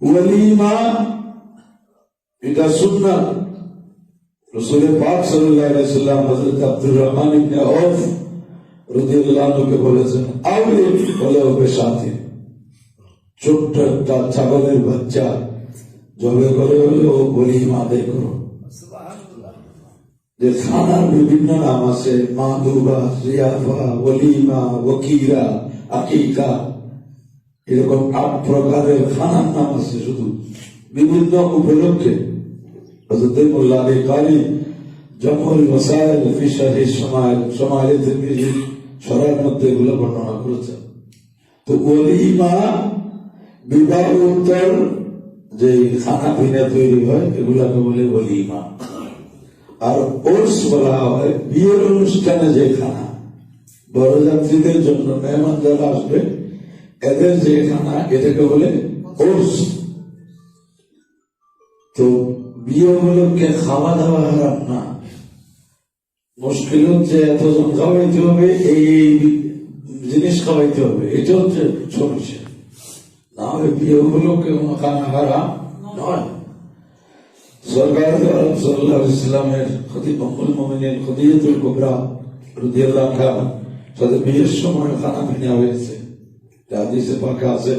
ওয়ালিমা এটা সুন্নাত। রাসূল পাক সাল্লাল্লাহু আলাইহি ওয়াসাল্লাম হযরত আব্দুর রহমান ইবনে আউফ রাদিয়াল্লাহু আনহুকে বলেছেন, আউলি হলেও বেশাতি, ছোট্ট একটা ছাগলের বাচ্চা জবে করে হলেও ওলিমা আদায় করো। যে খানার বিভিন্ন নাম আছে, মাদুবা, রিয়াফা, ওলিমা, ওকিরা, আকিকা, এরকম 8 প্রকারের খানার নাম আছে শুধু বিভিন্ন উপলক্ষে। হযরত মোল্লা আলী কারি জামুল মাসাইল ফি শারহি শামাইল তিরমিজি শরহের মধ্যে এগুলো বর্ণনা করেছেন। তো ওলিমা বিবাহ উত্তর যে খানা পিনা তৈরি হয় এগুলাকে বলে ওলিমা। আর ওরস বলা হয় বিয়ের অনুষ্ঠানে যে খানা, বরযাত্রীদের জন্য মেহমান যারা আসবে এদের যে খানা, এটাকে বলে ওরস। তো বিয়ে উপলক্ষে খাওয়া দাওয়া হারাম না, মুশকিল হচ্ছে এতজন খাওয়াইতে হবে, এই জিনিস খাওয়াইতে হবে, এটা হচ্ছে সমস্যা। না হলে বিয়ে উপলক্ষে কোনো খানা হারাম নয়। সরকার সাল্লাল্লাহু আলাইহি ওয়াসাল্লামের খতিব উম্মুল মুমিনিন খাদিজাতুল কুবরা রাদিয়াল্লাহু আনহা তাদের বিয়ের সময় খানা পিনা হয়েছে, হাদিসে পাকে আছে